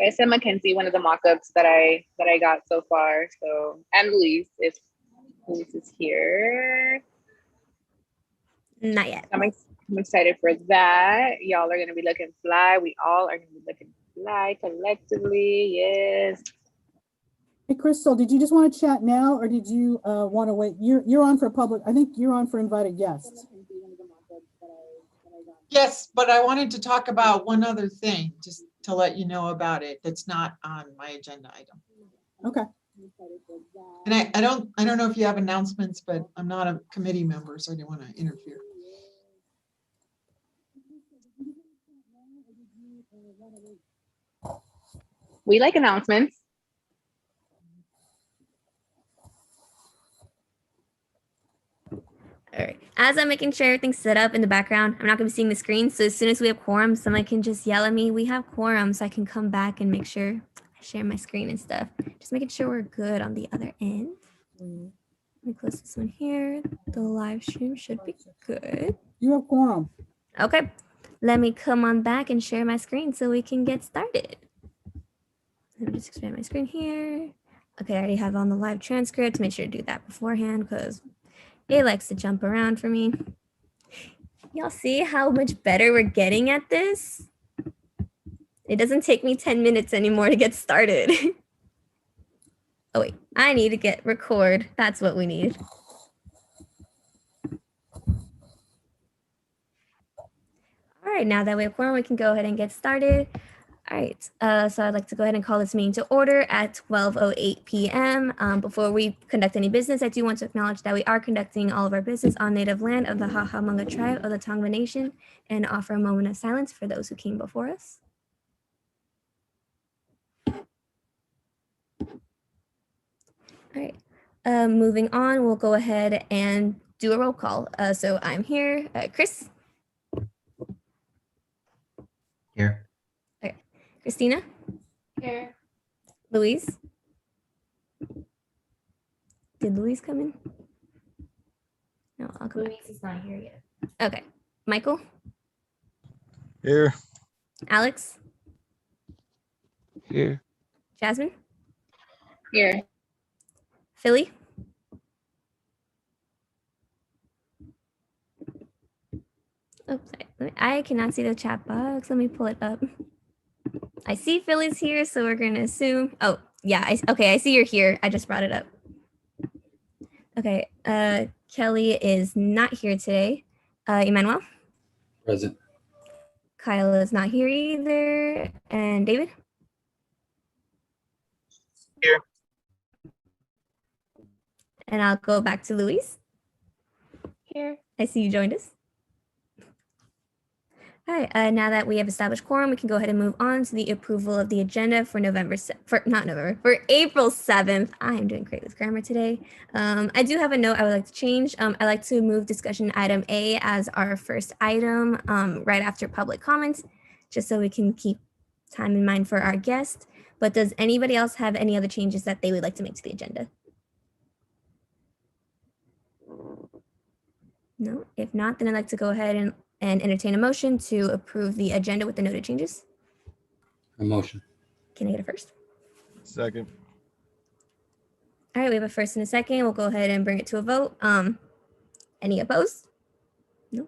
I sent Mackenzie one of the mock-ups that I got so far. So, and Luis, if Luis is here. Not yet. I'm excited for that. Y'all are gonna be looking fly. We all are gonna be looking fly collectively. Yes. Hey, Crystal, did you just want to chat now, or did you want to wait? You're on for public. I think you're on for invited guests. Yes, but I wanted to talk about one other thing, just to let you know about it. That's not on my agenda item. Okay. And I don't know if you have announcements, but I'm not a committee member, so I didn't want to interfere. We like announcements. All right. As I'm making sure everything's set up in the background, I'm not going to be seeing the screen. So as soon as we have quorum, someone can just yell at me, "We have quorum," so I can come back and make sure I share my screen and stuff. Just making sure we're good on the other end. Let me close this one here. The live stream should be good. You have quorum. Okay. Let me come on back and share my screen so we can get started. Let me just expand my screen here. Okay, I already have on the live transcript. Make sure to do that beforehand because it likes to jump around for me. Y'all see how much better we're getting at this? It doesn't take me 10 minutes anymore to get started. Oh wait, I need to get record. That's what we need. All right, now that we have quorum, we can go ahead and get started. All right, so I'd like to go ahead and call this meeting to order at 12:08 p.m. Before we conduct any business, I do want to acknowledge that we are conducting all of our business on native land of the Hahamanga tribe of the Tongva Nation and offer a moment of silence for those who came before us. All right, moving on, we'll go ahead and do a roll call. So I'm here, Chris. Here. Okay, Christina. Here. Louise. Did Louise come in? No, I'll come Luis is not here yet. back. Okay, Michael. Here. Alex. Here. Jasmine. Here. Philly. Oops, I cannot see the chat box. Let me pull it up. I see Philly's here, so we're gonna assume. Oh, yeah. Okay, I see you're here. I just brought it up. Okay, Kelly is not here today. Emmanuel. Present. Kyle is not here either. And David. Here. And I'll go back to Louise. Here. I see you joined us. All right, now that we have established quorum, we can go ahead and move on to the approval of the agenda for for April 7th. I am doing great with grammar today. I do have a note I would like to change. I'd like to move discussion item A as our first item right after public comments, just so we can keep time in mind for our guest. But does anybody else have any other changes that they would like to make to the agenda? No, if not, then I'd like to go ahead and entertain a motion to approve the agenda with the noted changes. A motion. Can I get a first? Second. All right, we have a first and a second. We'll go ahead and bring it to a vote. Any opposed? No.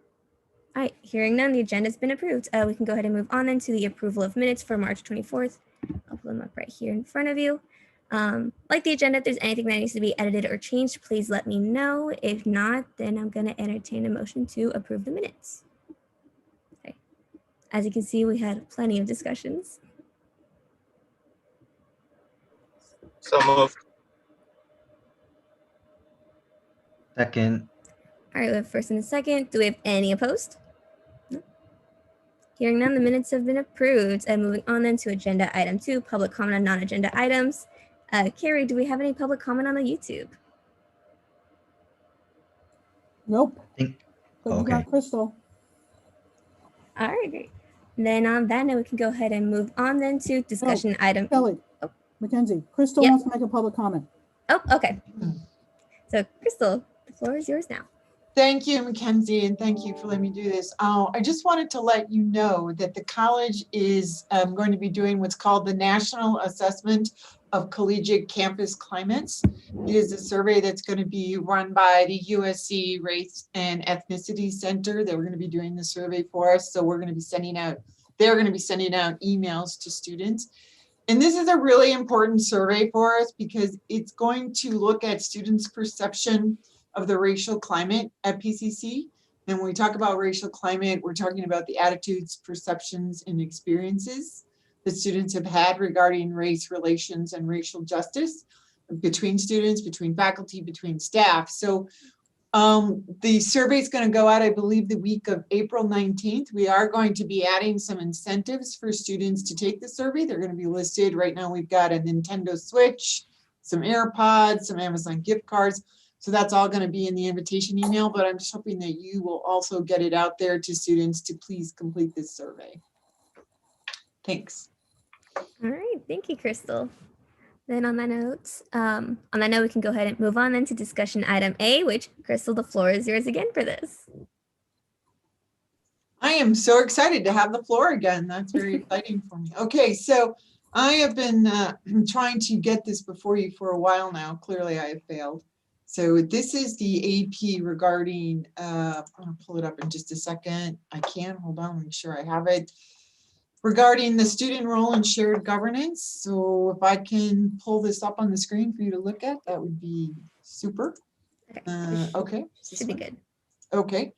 All right, hearing none, the agenda's been approved. We can go ahead and move on then to the approval of minutes for March 24th. I'll pull them up right here in front of you. Like the agenda, if there's anything that needs to be edited or changed, please let me know. If not, then I'm going to entertain a motion to approve the minutes. Okay. As you can see, we had plenty of discussions. So moved. Second. All right, we have first and a second. Do we have any opposed? No. Hearing none, the minutes have been approved. And moving on then to agenda item 2, public comment on non-agenda items. Carrie, do we have any public comment on the YouTube? Nope. Think. But you Okay. got Crystal. All right, great. Then on that note, we can go ahead and move on then to discussion item. Kelly. Oh. Mackenzie. Crystal wants to make a public comment. Oh, okay. So Crystal, the floor is yours now. Thank you, Mackenzie, and thank you for letting me do this. I just wanted to let you know that the college is going to be doing what's called the National Assessment of Collegiate Campus Climates. It is a survey that's going to be run by the USC Race and Ethnicity Center. They're going to be doing the survey for us. So they're going to be sending out emails to students. And this is a really important survey for us because it's going to look at students' perception of the racial climate at PCC. And when we talk about racial climate, we're talking about the attitudes, perceptions, and experiences that students have had regarding race relations and racial justice between students, between faculty, between staff. So the survey is going to go out, I believe, the week of April 19th. We are going to be adding some incentives for students to take the survey. They're going to be listed. Right now, we've got a Nintendo Switch, some AirPods, some Amazon gift cards. So that's all going to be in the invitation email, but I'm just hoping that you will also get it out there to students to please complete this survey. Thanks. All right, thank you, Crystal. Then on that note, we can go ahead and move on then to discussion item A, which, Crystal, the floor is yours again for this. I am so excited to have the floor again. That's very exciting for me. Okay, so I have been trying to get this before you for a while now. Clearly, I have failed. So this is the AP regarding, I'm going to pull it up in just a second. I can, hold on, make sure I have it. Regarding the student role in shared governance. So if I can pull this up on the screen for you to look at, that would be super. Okay. Should be good. Okay.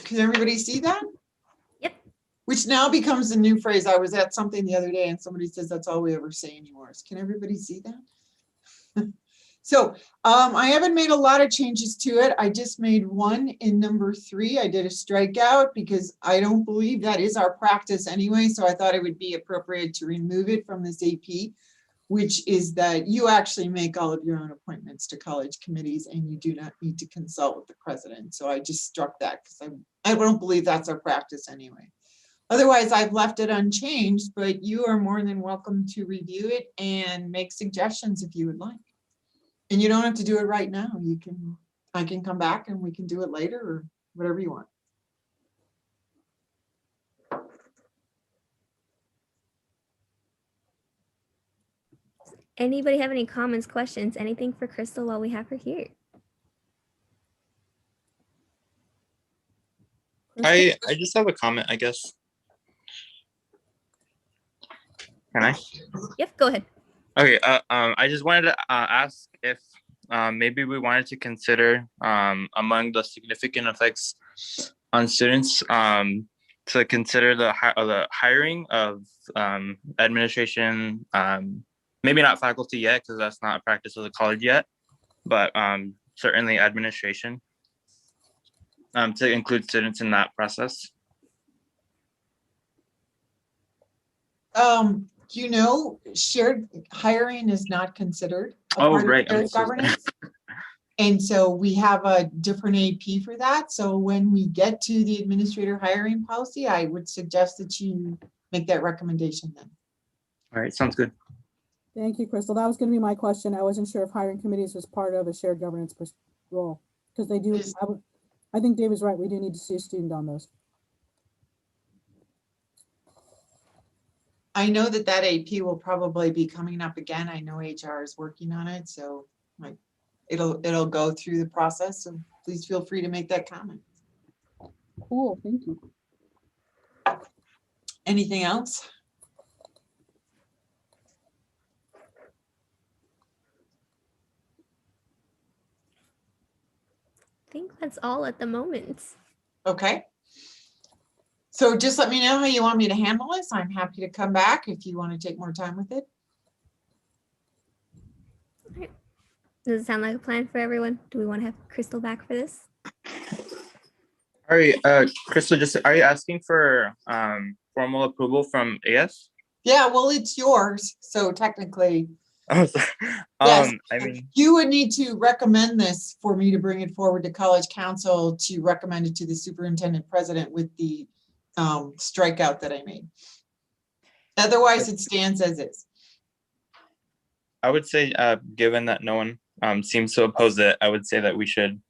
Can everybody see that? Yep. Which now becomes the new phrase. I was at something the other day and somebody says that's all we ever say anymore. Can everybody see that? So I haven't made a lot of changes to it. I just made one in number 3. I did a strikeout because I don't believe that is our practice anyway. So I thought it would be appropriate to remove it from this AP, which is that you actually make all of your own appointments to college committees and you do not need to consult with the president. So I just struck that because I don't believe that's our practice anyway. Otherwise, I've left it unchanged, but you are more than welcome to review it and make suggestions if you would like. And you don't have to do it right now. I can come back and we can do it later or whatever you want. Anybody have any comments, questions, anything for Crystal while we have her here? I just have a comment, I guess. Can I? Yep, go ahead. Okay, I just wanted to ask if maybe we wanted to consider among the significant effects on students to consider the hiring of administration, maybe not faculty yet, because that's not a practice of the college yet, but certainly administration to include students in that process. You know, shared hiring is not considered a Oh, part right. of shared governance. And so we have a different AP for that. So when we get to the administrator hiring policy, I would suggest that you make that recommendation then. All right, sounds good. Thank you, Crystal. That was going to be my question. I wasn't sure if hiring committees was part of a shared governance role because they do. I think Dave is right. We do need to see a student on those. I know that AP will probably be coming up again. I know HR is working on it, so it'll go through the process. So please feel free to make that comment. Cool, thank you. Anything else? I think that's all at the moment. Okay. So just let me know how you want me to handle this. I'm happy to come back if you want to take more time with it. All right. Does it sound like a plan for everyone? Do we want to have Crystal back for this? All right, Crystal, are you asking for formal approval from AS? Yeah, well, it's yours. So technically, Oh, sorry. yes, I mean, you would need to recommend this for me to bring it forward to College Council to recommend it to the superintendent president with the strikeout that I made. Otherwise, it stands as is. I would say, given that no one seems to oppose it, I would say that we should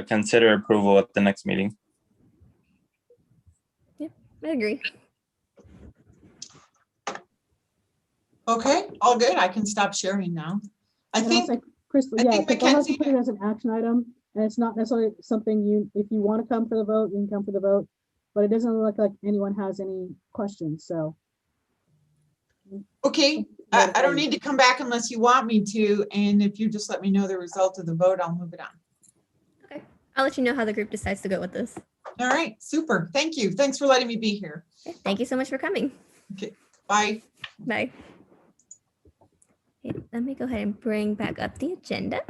consider approval at the next meeting. I agree. Okay, all good. I can stop sharing now. I And think, also, Crystal, I yeah, think because I'll have to Mackenzie- put it as an action item, and it's not necessarily something you, if you want to come for the vote, you can come for the vote, but it doesn't look like anyone has any questions, so. okay, I don't need to come back unless you want me to, and if you just let me know the result of the vote, I'll move it on. Okay. I'll let you know how the group decides to go with this. All right, super. Thank you. Thanks for letting me be here. Okay, thank you so much for coming. Bye. Bye. Okay, let me go ahead and bring back up the agenda.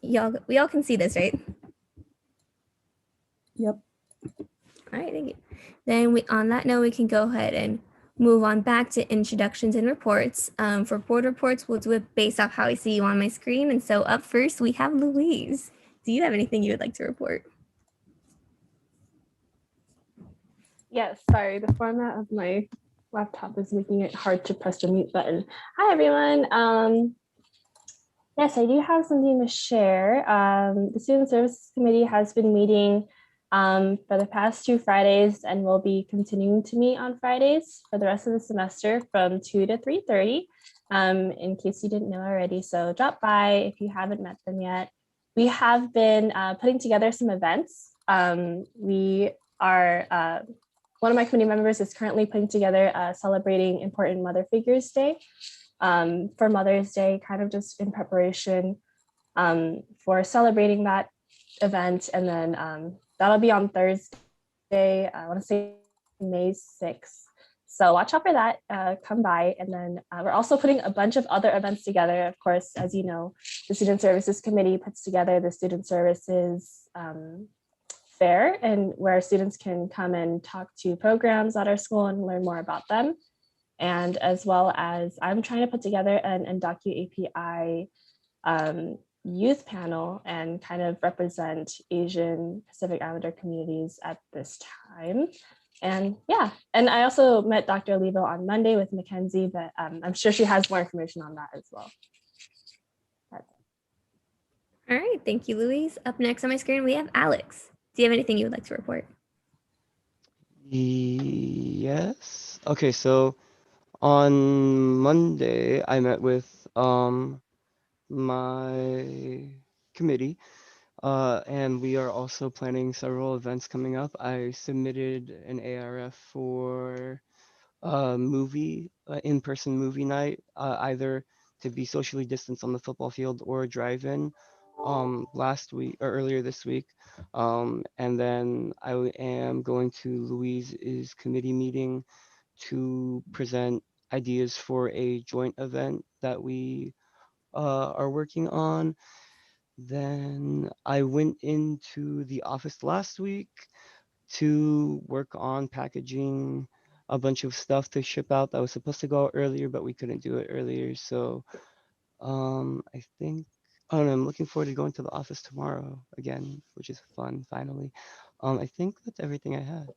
We all can see this, right? Yep. All right, thank you. Then on that note, we can go ahead and move on back to introductions and reports. For board reports, we'll do it based off how I see you on my screen. And so up first, we have Louise. Do you have anything you would like to report? Yes, sorry, the format of my laptop is making it hard to press the mute button. Hi, everyone. Yes, I do have something to share. The Student Services Committee has been meeting for the past 2 Fridays and will be continuing to meet on Fridays for the rest of the semester from 2 to 3:30, in case you didn't know already. So drop by if you haven't met them yet. We have been putting together some events. We are one of my committee members is currently putting together celebrating Important Mother Figures Day for Mother's Day, kind of just in preparation for celebrating that event. And then that'll be on Thursday, I want to say May 6th. So watch out for that, come by. And then we're also putting a bunch of other events together. Of course, as you know, the Student Services Committee puts together the Student Services Fair, and where students can come and talk to programs at our school and learn more about them. And as well as I'm trying to put together an Undocu API youth panel and kind of represent Asian Pacific Islander communities at this time. And yeah, and I also met Dr. Olivo on Monday with Mackenzie, but I'm sure she has more information on that as well. All right, thank you, Louise. Up next on my screen, we have Alex. Do you have anything you would like to report? Yes. Okay, so on Monday, I met with my committee, and we are also planning several events coming up. I submitted an ARF for a movie, in-person movie night, either to be socially distanced on the football field or a drive-in last week or earlier this week. And then I am going to Louise's committee meeting to present ideas for a joint event that we are working on. Then I went into the office last week to work on packaging a bunch of stuff to ship out that was supposed to go out earlier, but we couldn't do it earlier. So I think, I don't know, I'm looking forward to going to the office tomorrow again, which is fun, finally. I think that's everything I had.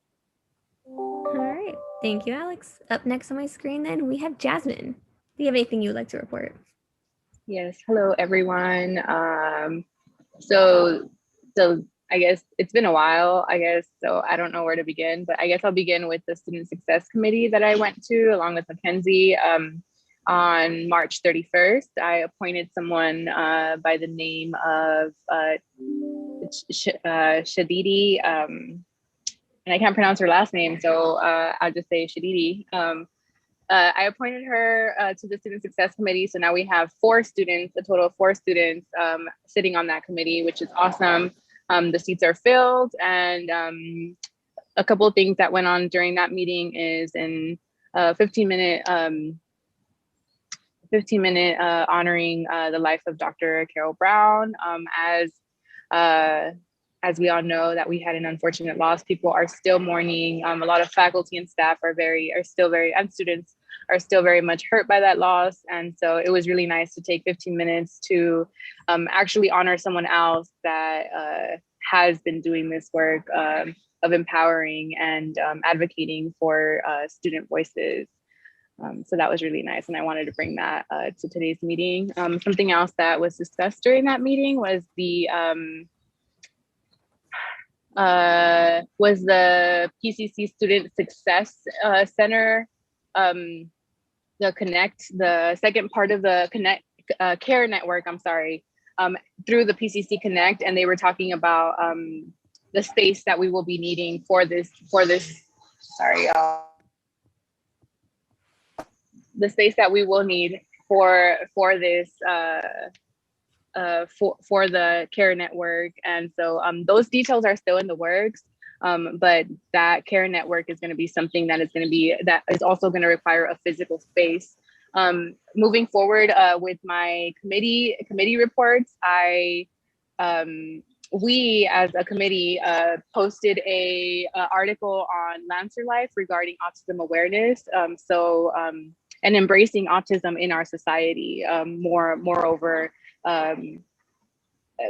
All right, thank you, Alex. Up next on my screen, then we have Jasmine. Do you have anything you would like to report? Yes, hello everyone. So I guess it's been a while, so I don't know where to begin, but I guess I'll begin with the Student Success Committee that I went to along with Mackenzie. On March 31st, I appointed someone by the name of Shadidi, and I can't pronounce her last name, so I'll just say Shadidi. I appointed her to the Student Success Committee. So now we have 4 students, a total of 4 students sitting on that committee, which is awesome. The seats are filled, and a couple of things that went on during that meeting is in 15-minute honoring the life of Dr. Carol Brown. As we all know that we had an unfortunate loss, people are still mourning. A lot of faculty and staff and students are still very much hurt by that loss. And so it was really nice to take 15 minutes to actually honor someone else that has been doing this work of empowering and advocating for student voices. So that was really nice. And I wanted to bring that to today's meeting. Something else that was discussed during that meeting was the was the PCC Student Success Center, the Connect, the second part of the Connect Care Network, I'm sorry, through the PCC Connect, and they were talking about the space that we will be needing for this, sorry, y'all. The space that we will need for this for the care network. And so those details are still in the works, but that care network is going to be something that is also going to require a physical space. Moving forward with my committee reports, we as a committee posted a article on Lancer Life regarding autism awareness. And embracing autism in our society, moreover,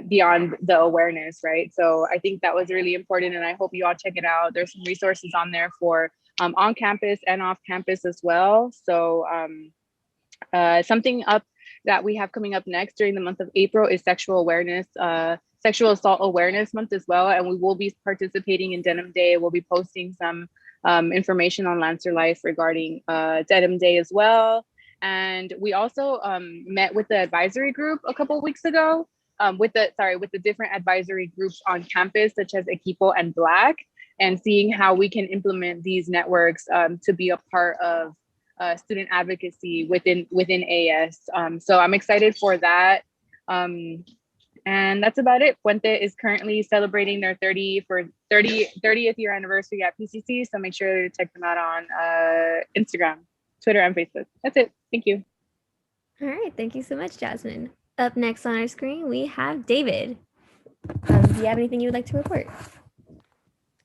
beyond the awareness, right? So I think that was really important, and I hope you all check it out. There's some resources on there for on campus and off campus as well. So something up that we have coming up next during the month of April is sexual assault awareness month as well, and we will be participating in Denim Day. We'll be posting some information on Lancer Life regarding Denim Day as well. And we also met with the advisory group a couple of weeks ago, with the different advisory groups on campus, such as Equipo and Black, and seeing how we can implement these networks to be a part of student advocacy within AS. So I'm excited for that. And that's about it. Puente is currently celebrating their 30th year anniversary at PCC. So make sure to check them out on Instagram, Twitter, and Facebook. That's it. Thank you. All right. Thank you so much, Jasmine. Up next on our screen, we have David. Do you have anything you would like to report?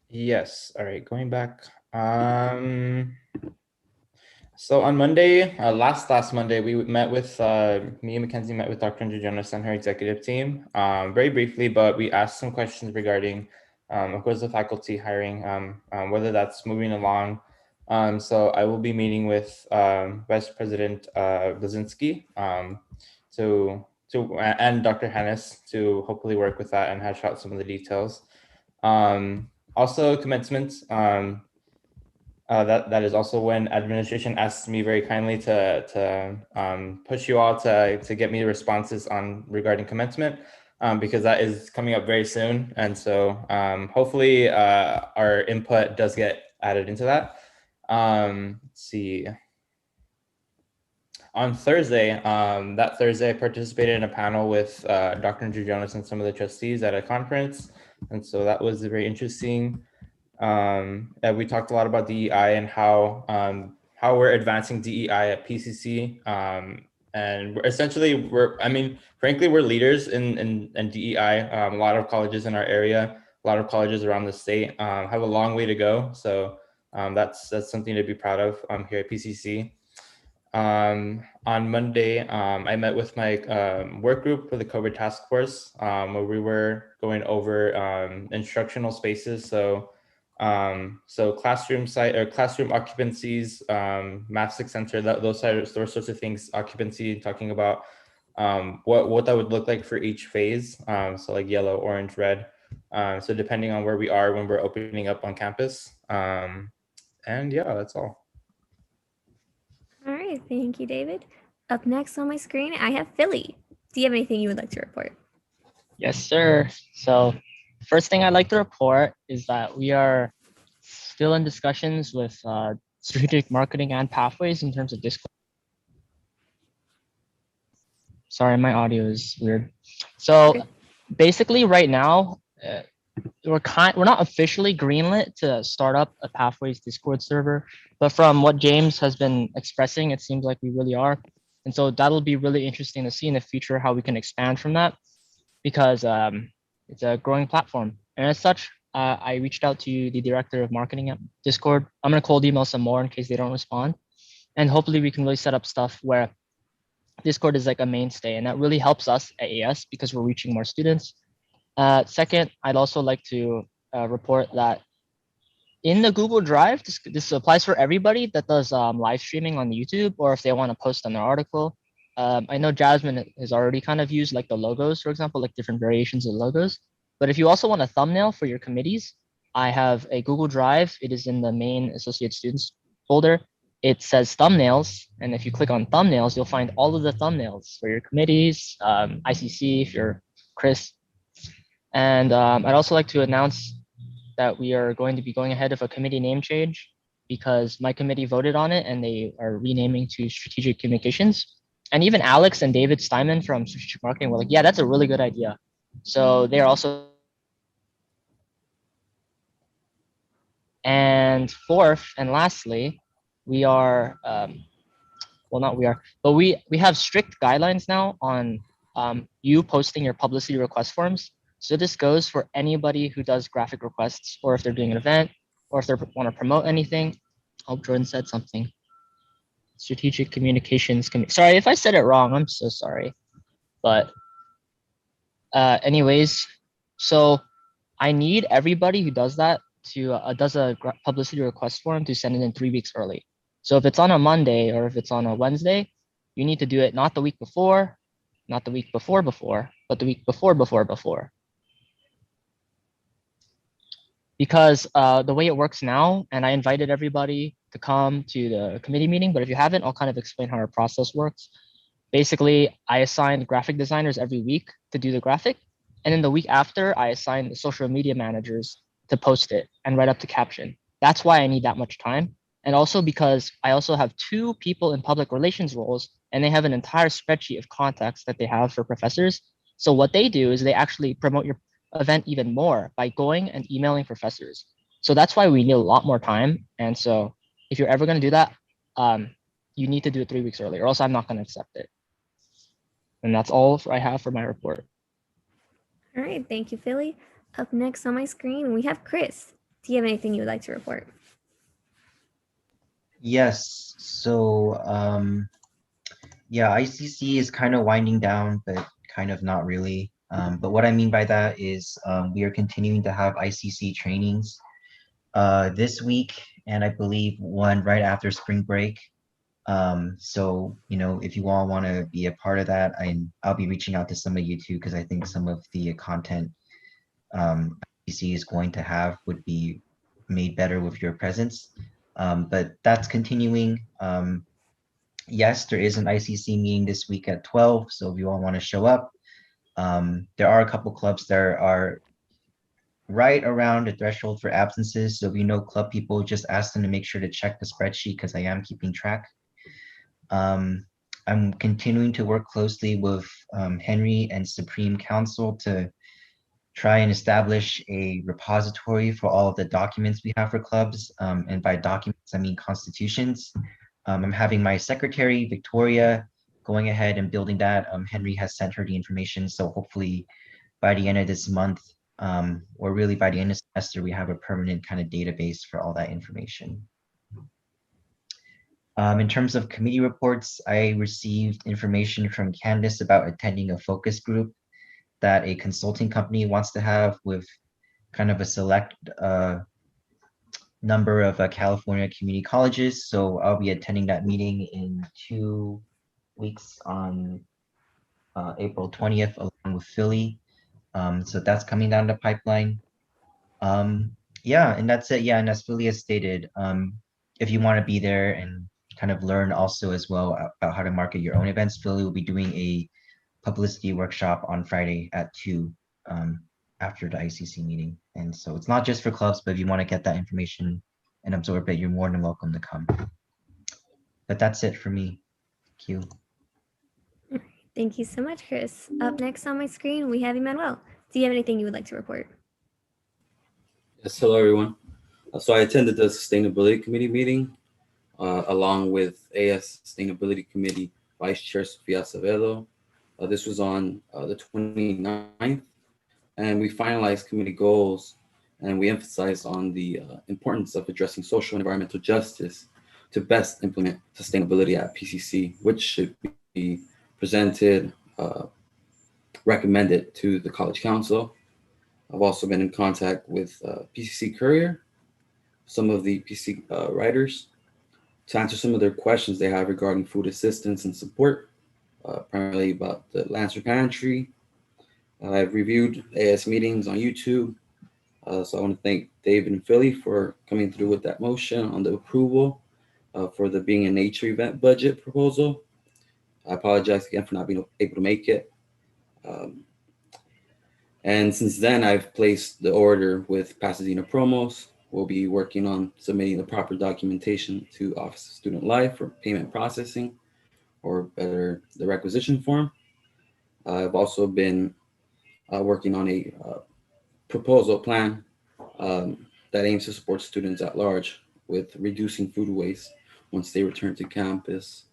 Yes. All right. Going back. So on Monday, last Monday, we met with, me and Mackenzie met with Dr. Andrew Jonas and her executive team, very briefly, but we asked some questions regarding, of course, the faculty hiring, whether that's moving along. So I will be meeting with Vice President Blazinski and Dr. Hannes to hopefully work with that and hash out some of the details. Also commencement. That is also when administration asked me very kindly to push you all to get me responses on regarding commencement, because that is coming up very soon. And so hopefully our input does get added into that. Let's see. On Thursday, that Thursday, I participated in a panel with Dr. Andrew Jonas and some of the trustees at a conference. And so that was very interesting. We talked a lot about DEI and how we're advancing DEI at PCC, and frankly, we're leaders in DEI. A lot of colleges in our area, a lot of colleges around the state have a long way to go. So that's something to be proud of here at PCC. On Monday, I met with my work group for the COVID task force, where we were going over instructional spaces. So classroom occupancies, math six center, those sorts of things, occupancy, talking about what that would look like for each phase. So like yellow, orange, red. So depending on where we are when we're opening up on campus. And yeah, that's all. All right, thank you, David. Up next on my screen, I have Philly. Do you have anything you would like to report? Yes, sir. So first thing I'd like to report is that we are still in discussions with strategic marketing and pathways in terms of Discord. Sorry, my audio is weird. So basically right now, we're not officially greenlit to start up a Pathways Discord server, but from what James has been expressing, it seems like we really are. And so that'll be really interesting to see in the future how we can expand from that, because it's a growing platform. And as such, I reached out to the director of marketing at Discord. I'm gonna cold email some more in case they don't respond. And hopefully we can really set up stuff where Discord is like a mainstay, and that really helps us at AS because we're reaching more students. Second, I'd also like to report that in the Google Drive, this applies for everybody that does live streaming on YouTube, or if they want to post on their article. I know Jasmine has already kind of used like the logos, for example, like different variations of logos. But if you also want a thumbnail for your committees, I have a Google Drive. It is in the main associate students folder. It says thumbnails. And if you click on thumbnails, you'll find all of the thumbnails for your committees, ICC, if you're Chris. And I'd also like to announce that we are going to be going ahead of a committee name change because my committee voted on it and they are renaming to Strategic Communications. And even Alex and David Steinman from Strategic Marketing were like, yeah, that's a really good idea. So they're also. And fourth and lastly, we are, well, not we are, but we have strict guidelines now on you posting your publicity request forms. So this goes for anybody who does graphic requests, or if they're doing an event, or if they want to promote anything. Oh, Jordan said something. Strategic Communications. Sorry if I said it wrong. I'm so sorry. But anyways, so I need everybody who does that to does a publicity request form to send it in 3 weeks early. So if it's on a Monday or if it's on a Wednesday, you need to do it not the week before, not the week before, but the week before. Because the way it works now, and I invited everybody to come to the committee meeting, but if you haven't, I'll kind of explain how our process works. Basically, I assign graphic designers every week to do the graphic. And then the week after, I assign the social media managers to post it and write up the caption. That's why I need that much time. And also because I also have 2 people in public relations roles, and they have an entire spreadsheet of contacts that they have for professors. So what they do is they actually promote your event even more by going and emailing professors. So that's why we need a lot more time. And so if you're ever going to do that, you need to do it 3 weeks early, or else I'm not going to accept it. And that's all I have for my report. All right, thank you, Philly. Up next on my screen, we have Chris. Do you have anything you would like to report? Yes. So, yeah, ICC is kind of winding down, but kind of not really. But what I mean by that is we are continuing to have ICC trainings this week, and I believe one right after spring break. So, you know, if you all want to be a part of that, I'll be reaching out to some of you too, because I think some of the content ICC is going to have would be made better with your presence. But that's continuing. Yes, there is an ICC meeting this week at 12. So if you all want to show up, there are a couple clubs that are right around the threshold for absences. So if you know club people, just ask them to make sure to check the spreadsheet because I am keeping track. I'm continuing to work closely with Henry and Supreme Council to try and establish a repository for all of the documents we have for clubs. And by documents, I mean constitutions. I'm having my secretary, Victoria, going ahead and building that. Henry has sent her the information. So hopefully by the end of this month, or really by the end of the semester, we have a permanent kind of database for all that information. In terms of committee reports, I received information from Candace about attending a focus group that a consulting company wants to have with kind of a select number of California community colleges. So I'll be attending that meeting in 2 weeks on April 20th along with Philly. So that's coming down the pipeline. Yeah, and that's it. Yeah, and as Philly has stated, if you want to be there and kind of learn also as well about how to market your own events, Philly will be doing a publicity workshop on Friday at 2 after the ICC meeting. And so it's not just for clubs, but if you want to get that information and absorb it, you're more than welcome to come. But that's it for me. Thank you. Thank you so much, Chris. Up next on my screen, we have Emmanuel. Do you have anything you would like to report? Yes, hello everyone. So I attended the Sustainability Committee meeting along with AS Sustainability Committee Vice Chair Sofia Acevedo. This was on the 29th, and we finalized committee goals, and we emphasized on the importance of addressing social and environmental justice to best implement sustainability at PCC, which should be presented, recommended to the College Council. I've also been in contact with PCC Courier, some of the PC writers, to answer some of their questions they have regarding food assistance and support, primarily about the Lancer Pantry, I've reviewed AS meetings on YouTube. So I want to thank David and Philly for coming through with that motion on the approval for the Being in Nature event budget proposal. I apologize again for not being able to make it. And since then, I've placed the order with Pasadena Promos. We'll be working on submitting the proper documentation to Office of Student Life for payment processing, or better, the requisition form. I've also been working on a proposal plan that aims to support students at large with reducing food waste once they return to campus.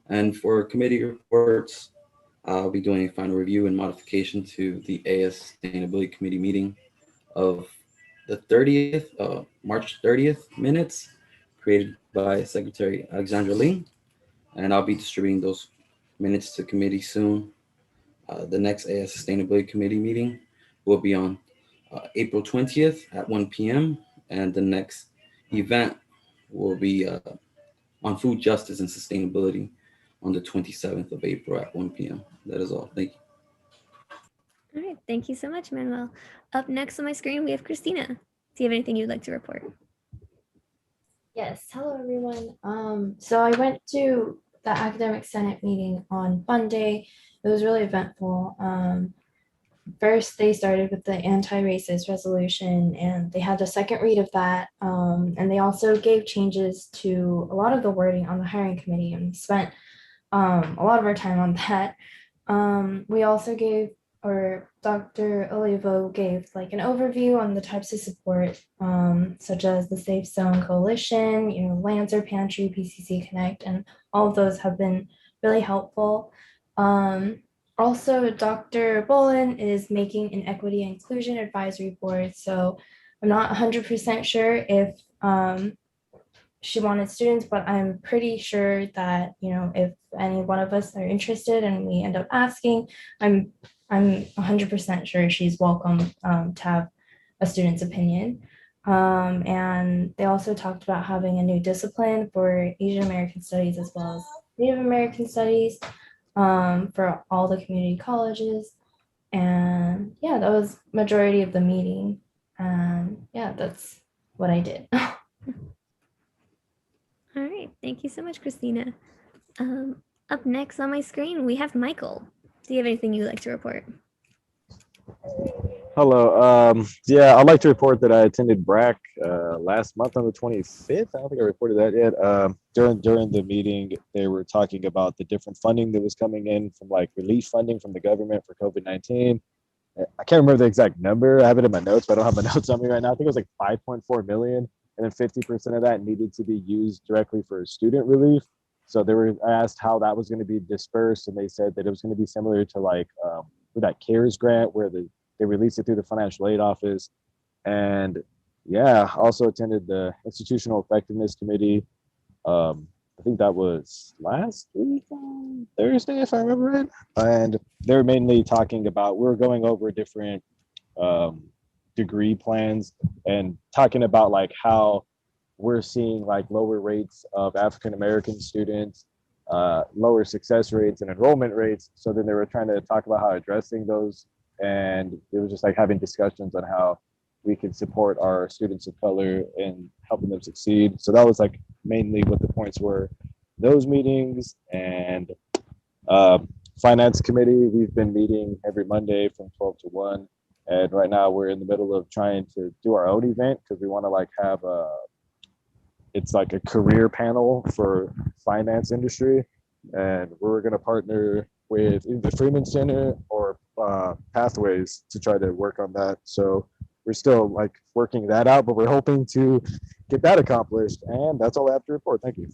And for committee reports, I'll be doing a final review and modification to the AS Sustainability Committee meeting of the 30th, March 30th minutes created by Secretary Alexandra Ling. And I'll be distributing those minutes to committee soon. The next AS Sustainability Committee meeting will be on April 20th at 1 p.m. And the next event will be on food justice and sustainability on the 27th of April at 1 p.m. That is all. Thank you. All right, thank you so much, Manuel. Up next on my screen, we have Christina. Do you have anything you'd like to report? Yes, hello everyone. So I went to the Academic Senate meeting on Monday. It was really eventful. First, they started with the anti-racist resolution, and they had the second read of that. And they also gave changes to a lot of the wording on the hiring committee, and we spent a lot of our time on that. We also gave, or Dr. Olivo gave like an overview on the types of support, such as the Safe Zone Coalition, Lancer Pantry, PCC Connect, and all of those have been really helpful. Also, Dr. Bolin is making an equity and inclusion advisory board. So I'm not 100% sure if she wanted students, but I'm pretty sure that, if any one of us are interested and we end up asking, I'm 100% sure she's welcome to have a student's opinion. And they also talked about having a new discipline for Asian American studies as well as Native American studies for all the community colleges. And yeah, that was majority of the meeting. And yeah, that's what I did. All right, thank you so much, Christina. Up next on my screen, we have Michael. Do you have anything you'd like to report? Hello. Yeah, I'd like to report that I attended BRAC last month on the 25th. I don't think I reported that yet. During the meeting, they were talking about the different funding that was coming in from like relief funding from the government for COVID-19. I can't remember the exact number. I have it in my notes, but I don't have my notes on me right now. I think it was like 5.4 million. And then 50% of that needed to be used directly for student relief. So they were asked how that was going to be dispersed, and they said that it was going to be similar to like with that CARES grant where they released it through the financial aid office. And yeah, also attended the Institutional Effectiveness Committee. I think that was last week on Thursday, if I remember right. And they're mainly talking about, we were going over different degree plans and talking about like how we're seeing like lower rates of African-American students, lower success rates and enrollment rates. So then they were trying to talk about how addressing those. And it was just like having discussions on how we can support our students of color and helping them succeed. So that was like mainly what the points were, those meetings. And finance committee, we've been meeting every Monday from 12 to 1. And right now we're in the middle of trying to do our own event because we want to like have it's like a career panel for finance industry. And we're going to partner with either the Freeman Center or Pathways to try to work on that. So we're still like working that out, but we're hoping to get that accomplished. And that's all I have to report. Thank you.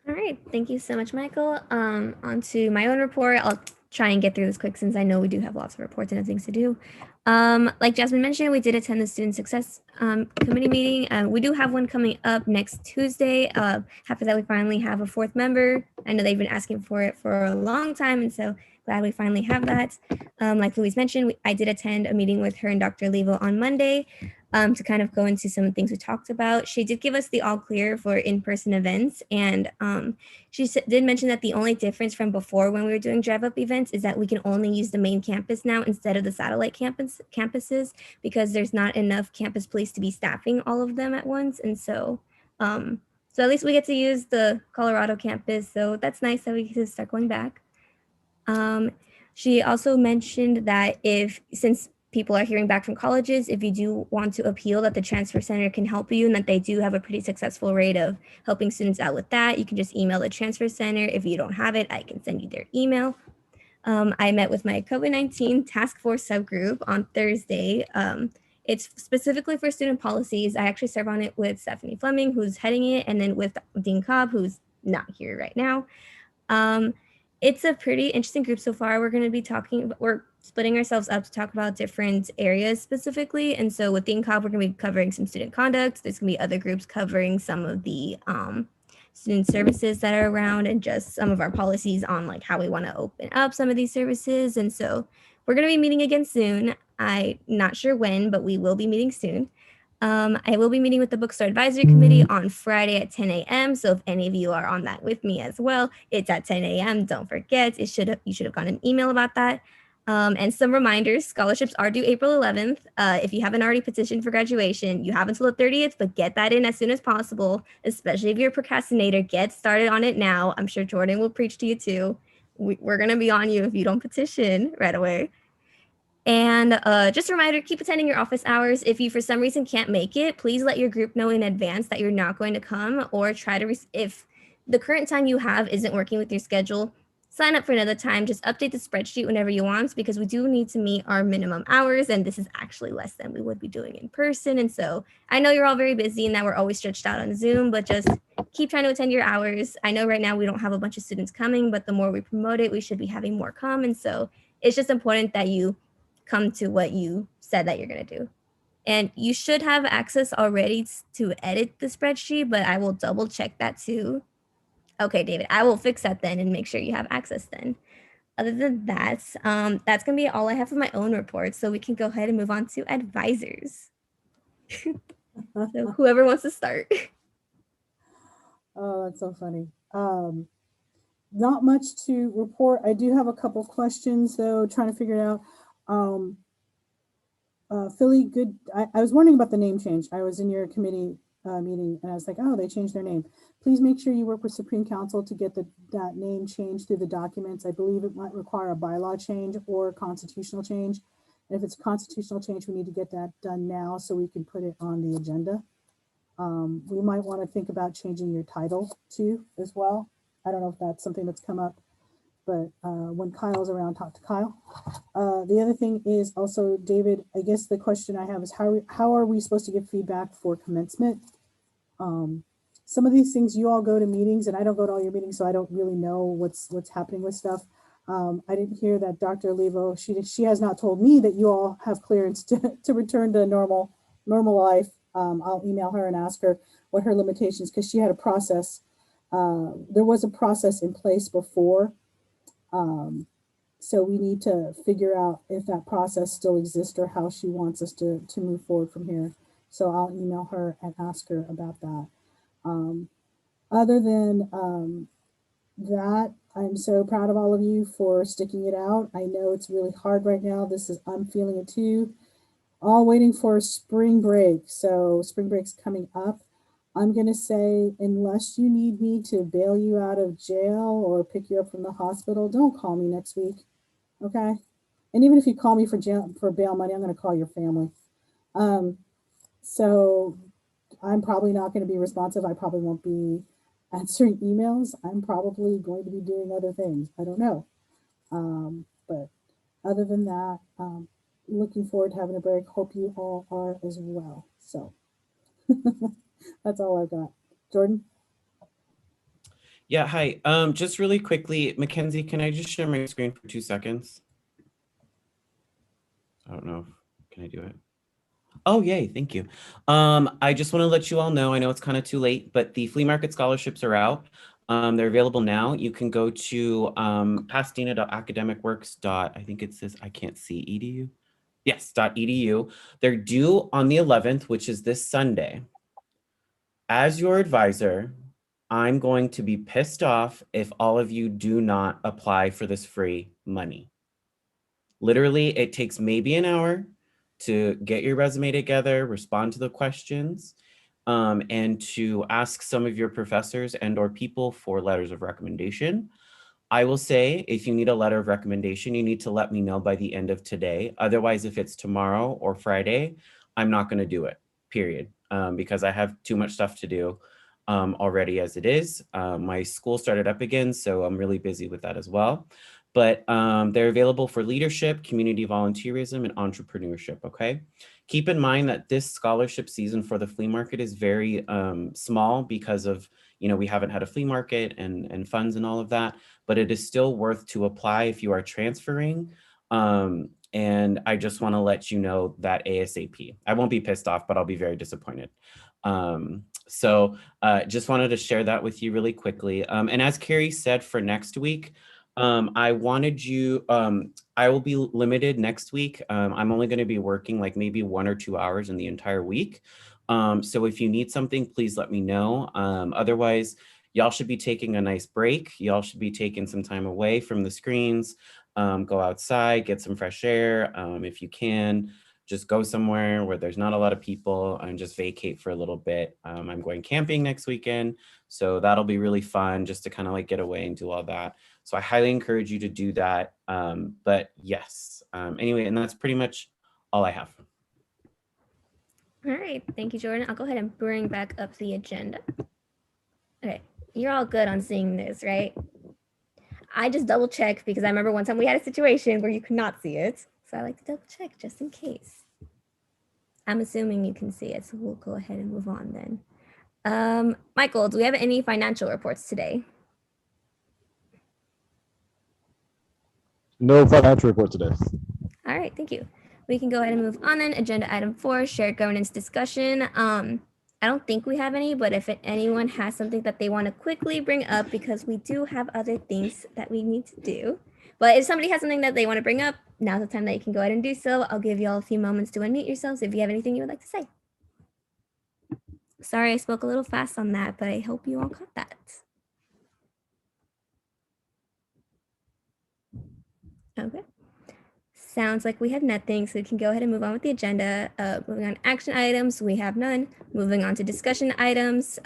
All right, thank you so much, Michael. On to my own report. I'll try and get through this quick since I know we do have lots of reports and things to do. Like Jasmine mentioned, we did attend the Student Success Committee meeting. We do have one coming up next Tuesday. Happy that we finally have a fourth member. I know they've been asking for it for a long time, and so glad we finally have that. Like Louise mentioned, I did attend a meeting with her and Dr. Levo on Monday. to kind of go into some things we talked about. She did give us the all clear for in-person events, and she did mention that the only difference from before when we were doing drive-up events is that we can only use the main campus now instead of the satellite campuses, because there's not enough campus police to be staffing all of them at once. And so so at least we get to use the Colorado campus, so that's nice that we get to start going back. She also mentioned that since people are hearing back from colleges, if you do want to appeal, that the Transfer Center can help you, and that they do have a pretty successful rate of helping students out with that. You can just email the Transfer Center. If you don't have it, I can send you their email. I met with my COVID-19 task force subgroup on Thursday. It's specifically for student policies. I actually serve on it with Stephanie Fleming, who's heading it, and then with Dean Cobb, who's not here right now. It's a pretty interesting group so far. We're going to be we're splitting ourselves up to talk about different areas specifically. And so with Dean Cobb, we're going to be covering some student conduct. There's going to be other groups covering some of the student services that are around, and just some of our policies on like how we want to open up some of these services. And so we're going to be meeting again soon. I'm not sure when, but we will be meeting soon. I will be meeting with the Bookstore Advisory Committee on Friday at 10 a.m. So if any of you are on that with me as well, it's at 10 a.m. Don't forget, you should have gotten an email about that. And some reminders, scholarships are due April 11th. If you haven't already petitioned for graduation, you have until the 30th, but get that in as soon as possible, especially if you're a procrastinator. Get started on it now. I'm sure Jordan will preach to you too. We're going to be on you if you don't petition right away. And just a reminder, keep attending your office hours. If you for some reason can't make it, please let your group know in advance that you're not going to come, or try to, if the current time you have isn't working with your schedule, sign up for another time. Just update the spreadsheet whenever you want, because we do need to meet our minimum hours, and this is actually less than we would be doing in person. And so I know you're all very busy and that we're always stretched out on Zoom, but just keep trying to attend your hours. I know right now we don't have a bunch of students coming, but the more we promote it, we should be having more come. And so it's just important that you come to what you said that you're going to do. And you should have access already to edit the spreadsheet, but I will double check that too. Okay, David, I will fix that then and make sure you have access then. Other than that, that's going to be all I have for my own report. So we can go ahead and move on to advisors. So whoever wants to start. Oh, that's so funny. Not much to report. I do have a couple questions though, trying to figure it out. Philly, good. I was wondering about the name change. I was in your committee meeting and I was like, oh, they changed their name. Please make sure you work with Supreme Council to get that name changed through the documents. I believe it might require a bylaw change or a constitutional change. And if it's a constitutional change, we need to get that done now so we can put it on the agenda. We might want to think about changing your title too as well. I don't know if that's something that's come up, but when Kyle's around, talk to Kyle. The other thing is also, David, I guess the question I have is how are we supposed to give feedback for commencement? Some of these things, you all go to meetings and I don't go to all your meetings, so I don't really know what's happening with stuff. I didn't hear that Dr. Olivo, she has not told me that you all have clearance to return to normal life. I'll email her and ask her what her limitations, because she had a process. There was a process in place before. So we need to figure out if that process still exists or how she wants us to move forward from here. So I'll email her and ask her about that. Other than that, I'm so proud of all of you for sticking it out. I know it's really hard right now. I'm feeling it too. All waiting for spring break. So spring break's coming up. I'm going to say, unless you need me to bail you out of jail or pick you up from the hospital, don't call me next week. Okay. And even if you call me for bail money, I'm going to call your family. So I'm probably not going to be responsive. I probably won't be answering emails. I'm probably going to be doing other things. I don't know. But other than that, looking forward to having a break. Hope you all are as well. So that's all I've got. Jordan? Yeah, hi. Just really quickly, Mackenzie, can I just share my screen for 2 seconds? I don't know. Can I do it? Oh, yay. Thank you. I just want to let you all know, I know it's kind of too late, but the flea market scholarships are out. They're available now. You can go to pasadena.academicworks. I think it says, I can't see, edu. Yes, .edu. They're due on the 11th, which is this Sunday. As your advisor, I'm going to be pissed off if all of you do not apply for this free money. Literally, it takes maybe an hour to get your resume together, respond to the questions, and to ask some of your professors and or people for letters of recommendation. I will say, if you need a letter of recommendation, you need to let me know by the end of today. Otherwise, if it's tomorrow or Friday, I'm not going to do it, period, because I have too much stuff to do already as it is. My school started up again, so I'm really busy with that as well. But they're available for leadership, community volunteerism, and entrepreneurship, okay? Keep in mind that this scholarship season for the flea market is very small because of, we haven't had a flea market and funds and all of that, but it is still worth to apply if you are transferring. And I just want to let you know that ASAP. I won't be pissed off, but I'll be very disappointed. So just wanted to share that with you really quickly. And as Carrie said, for next week, I wanted you, I will be limited next week. I'm only going to be working like maybe 1 or 2 hours in the entire week. So if you need something, please let me know. Otherwise, y'all should be taking a nice break. Y'all should be taking some time away from the screens, go outside, get some fresh air. If you can, just go somewhere where there's not a lot of people and just vacate for a little bit. I'm going camping next weekend, so that'll be really fun just to kind of like get away and do all that. So I highly encourage you to do that. But yes, anyway, and that's pretty much all I have. All right, thank you, Jordan. I'll go ahead and bring back up the agenda. Okay, you're all good on seeing this, right? I just double check because I remember one time we had a situation where you could not see it. So I like to double check just in case. I'm assuming you can see it, so we'll go ahead and move on then. Michael, do we have any financial reports today? No financial report today. All right, thank you. We can go ahead and move on then. Agenda item 4, shared governance discussion. I don't think we have any, but if anyone has something that they want to quickly bring up, because we do have other things that we need to do. But if somebody has something that they want to bring up, now's the time that you can go ahead and do so. I'll give you all a few moments to unmute yourselves if you have anything you would like to say. Sorry, I spoke a little fast on that, but I hope you all caught that. Okay. Sounds like we have nothing, so we can go ahead and move on with the agenda. Moving on to action items, we have none. Moving on to discussion items.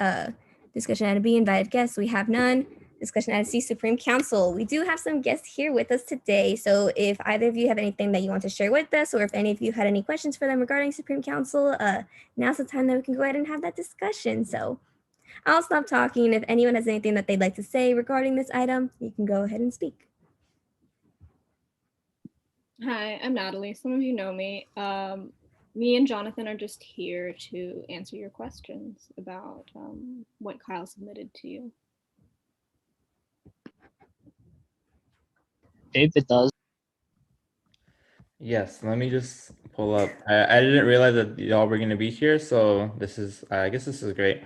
Discussion item B, invited guests, we have none. Discussion item C, Supreme Council. We do have some guests here with us today, so if either of you have anything that you want to share with us, or if any of you had any questions for them regarding Supreme Council, now's the time that we can go ahead and have that discussion. So I'll stop talking. If anyone has anything that they'd like to say regarding this item, you can go ahead and speak. Hi, I'm Natalie. Some of you know me. Me and Jonathan are just here to answer your questions about what Kyle submitted to you. David does. Yes, let me just pull up. I didn't realize that y'all were going to be here, so this is, I guess this is great.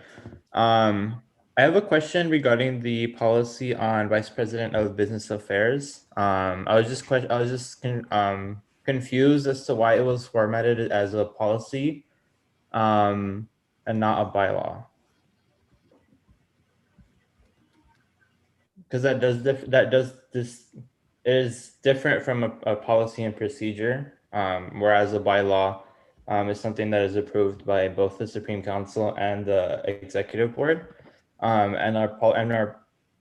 I have a question regarding the policy on Vice President of Business Affairs. I was just confused as to why it was formatted as a policy and not a bylaw. Because this is different from a policy and procedure, whereas a bylaw is something that is approved by both the Supreme Council and the Executive Board. And our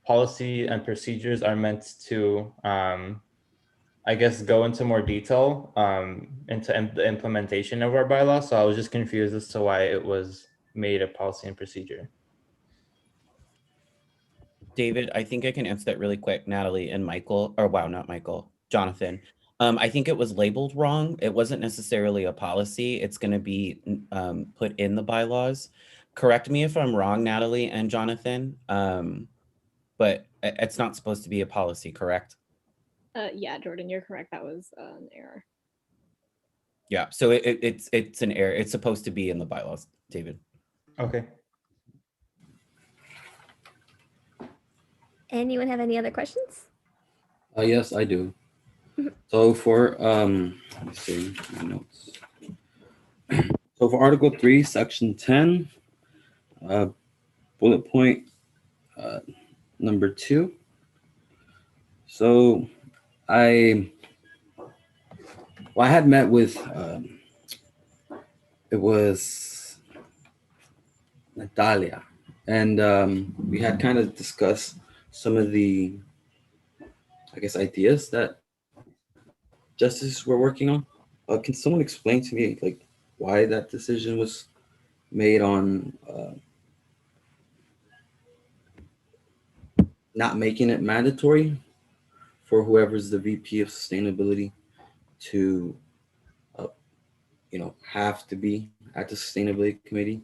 policy and procedures are meant to, I guess, go into more detail into the implementation of our bylaw. So I was just confused as to why it was made a policy and procedure. David, I think I can answer that really quick. Natalie and Michael, or wow, not Michael, Jonathan. I think it was labeled wrong. It wasn't necessarily a policy. It's going to be put in the bylaws. Correct me if I'm wrong, Natalie and Jonathan, but it's not supposed to be a policy, correct? Yeah, Jordan, you're correct. That was an error. Yeah, so it's an error. It's supposed to be in the bylaws, David. Okay. Anyone have any other questions? Yes, I do. So for let me see my notes. So for Article 3, Section 10, bullet point number 2. So I had met with it was Natalia, and we had kind of discussed some of the, I guess, ideas that justices were working on. Can someone explain to me like why that decision was made on not making it mandatory for whoever's the VP of sustainability to, have to be at the sustainability committee?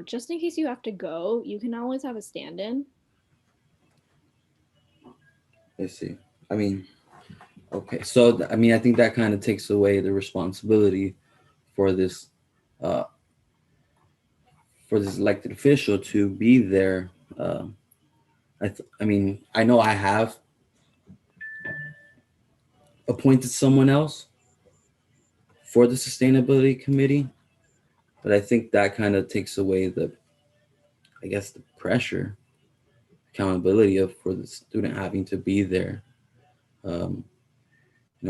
Just in case you have to go, you can always have a stand-in. I see. I mean, okay. So, I think that kind of takes away the responsibility for this elected official to be there. I know I have appointed someone else for the sustainability committee, but I think that kind of takes away the pressure, accountability for the student having to be there. I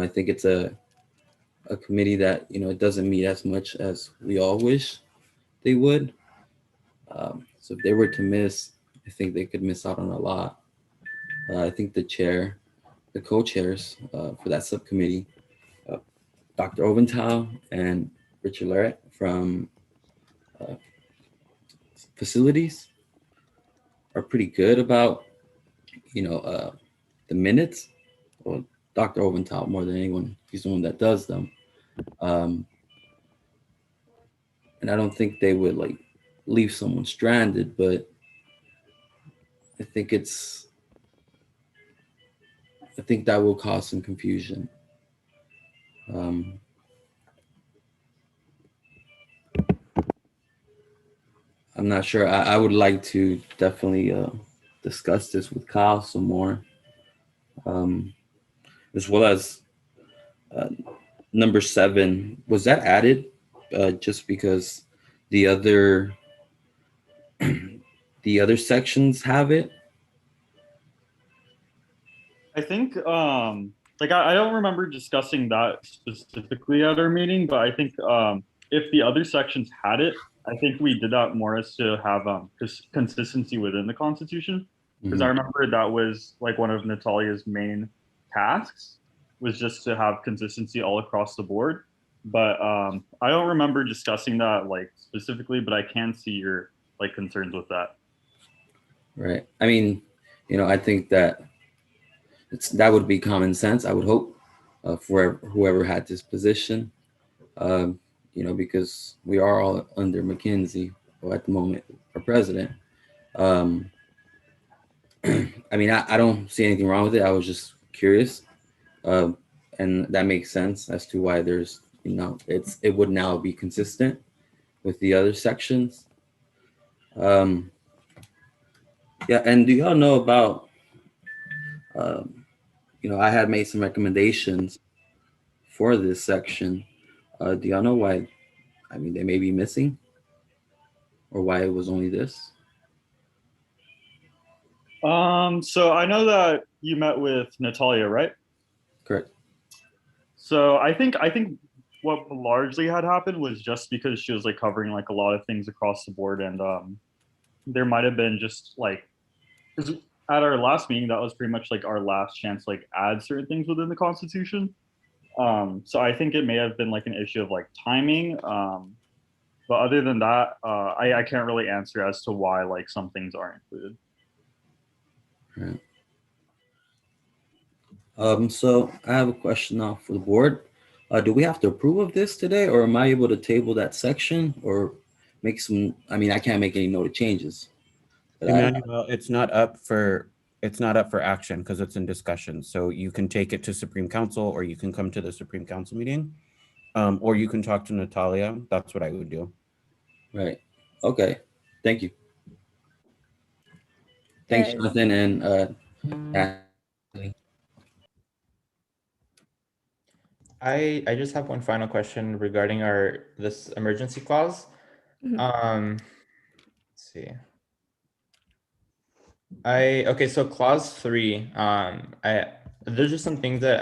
think it's a committee that, it doesn't meet as much as we all wish they would. So if they were to miss, I think they could miss out on a lot. I think the co-chairs for that subcommittee, Dr. Oventhal and Richard Larrett from facilities, are pretty good about, the minutes. Well, Dr. Oventhal more than anyone, he's the one that does them. And I don't think they would like leave someone stranded, but I think that will cause some confusion. I'm not sure. I would like to definitely discuss this with Kyle some more, as well as number 7. Was that added just because the other sections have it? I think I don't remember discussing that specifically at our meeting, but I think if the other sections had it, I think we did that more as to have consistency within the Constitution. Because I remember that was like one of Natalia's main tasks, was just to have consistency all across the board. But I don't remember discussing that like specifically, but I can see your like concerns with that. Right. I mean, I think that that would be common sense, I would hope, for whoever had this position, because we are all under McKenzie, or at the moment, our president. I don't see anything wrong with it. I was just curious. And that makes sense as to why there's, it would now be consistent with the other sections. Yeah, and do y'all know about, I had made some recommendations for this section. Do y'all know why, they may be missing, or why it was only this? So I know that you met with Natalia, right? Correct. So I think what largely had happened was just because she was like covering like a lot of things across the board, and there might have been just like, because at our last meeting, that was pretty much like our last chance to like add certain things within the Constitution. So I think it may have been like an issue of like timing. But other than that, I can't really answer as to why like some things aren't included. Right. So I have a question now for the board. Do we have to approve of this today, or am I able to table that section or make some, I can't make any noted changes. Emmanuel, it's not up for action because it's in discussion. So you can take it to Supreme Council, or you can come to the Supreme Council meeting, or you can talk to Natalia. That's what I would do. Right. Okay. Thank you. Thanks, Yes. Jonathan and Ashley. I just have one final question regarding this emergency clause. Mhm. Let's see. Okay, so clause 3, there's just some things that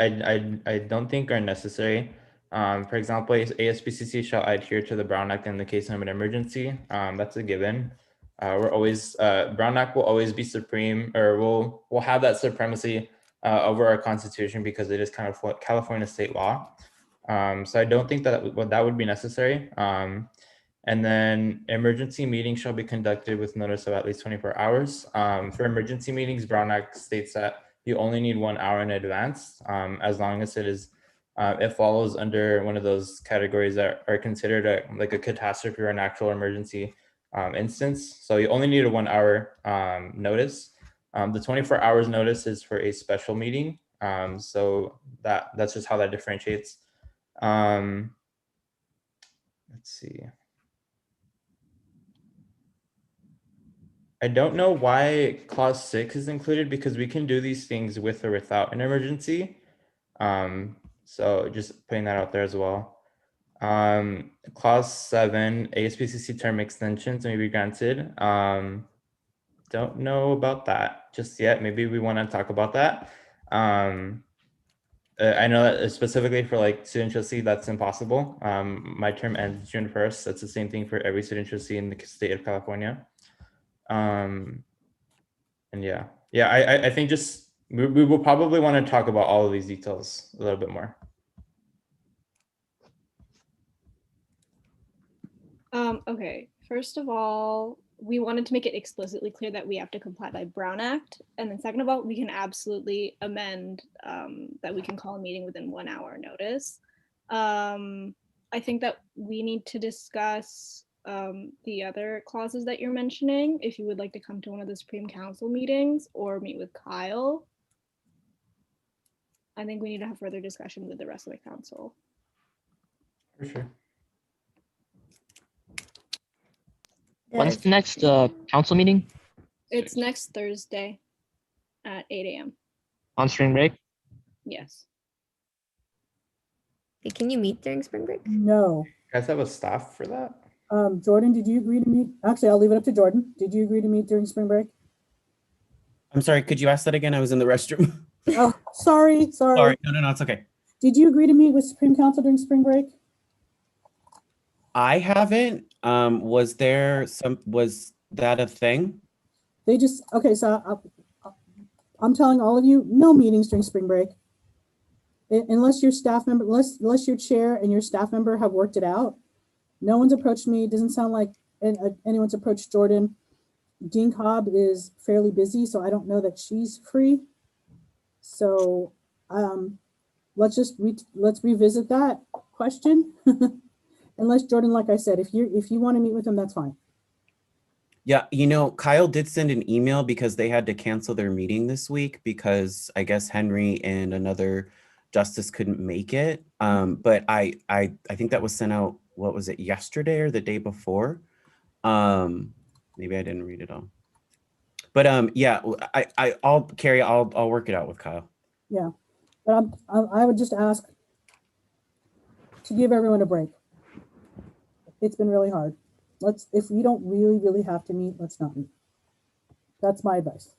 I don't think are necessary. For example, ASPCC shall adhere to the Brown Act in the case of an emergency. That's a given. Brown Act will always be supreme, or we'll have that supremacy over our Constitution because it is kind of California state law. So I don't think that would be necessary. And then emergency meetings shall be conducted with notice of at least 24 hours. For emergency meetings, Brown Act states that you only need 1 hour in advance, as long as it follows under one of those categories that are considered like a catastrophe or an actual emergency instance. So you only need a 1 hour notice. The 24 hours notice is for a special meeting. So that's just how that differentiates. Let's see. I don't know why clause 6 is included because we can do these things with or without an emergency. So just putting that out there as well. Clause 7, ASPCC term extensions may be granted. Don't know about that just yet. Maybe we want to talk about that. I know that specifically for like student trustee, that's impossible. My term ends June 1st. That's the same thing for every student trustee in the state of California. And yeah, I think just we will probably want to talk about all of these details a little bit more. Okay, first of all, we wanted to make it explicitly clear that we have to comply by Brown Act. And then second of all, we can absolutely amend that we can call a meeting within 1 hour notice. I think that we need to discuss the other clauses that you're mentioning, if you would like to come to one of the Supreme Council meetings or meet with Kyle. I think we need to have further discussion with the rest of the council. For sure. When's the next council meeting? It's next Thursday at 8 a.m. On spring break? Yes. Hey, can you meet during spring break? No. You guys have a staff for that? Jordan, did you agree to meet? Actually, I'll leave it up to Jordan. Did you agree to meet during spring break? I'm sorry, could you ask that again? I was in the restroom. Oh, sorry. Sorry, no, it's okay. Did you agree to meet with Supreme Council during spring break? I haven't. Was that a thing? They just, okay, so I'm telling all of you, no meetings during spring break. Unless your staff member, unless your chair and your staff member have worked it out. No one's approached me. It doesn't sound like anyone's approached Jordan. Dean Cobb is fairly busy, so I don't know that she's free. So let's revisit that question. Unless Jordan, like I said, if you want to meet with him, that's fine. Yeah, Kyle did send an email because they had to cancel their meeting this week because I guess Henry and another justice couldn't make it. But I think that was sent out, what was it, yesterday or the day before? Maybe I didn't read it all. But yeah, I'll work it out with Kyle. Yeah, but I would just ask to give everyone a break. It's been really hard. If you don't really have to meet, let's not meet. That's my advice.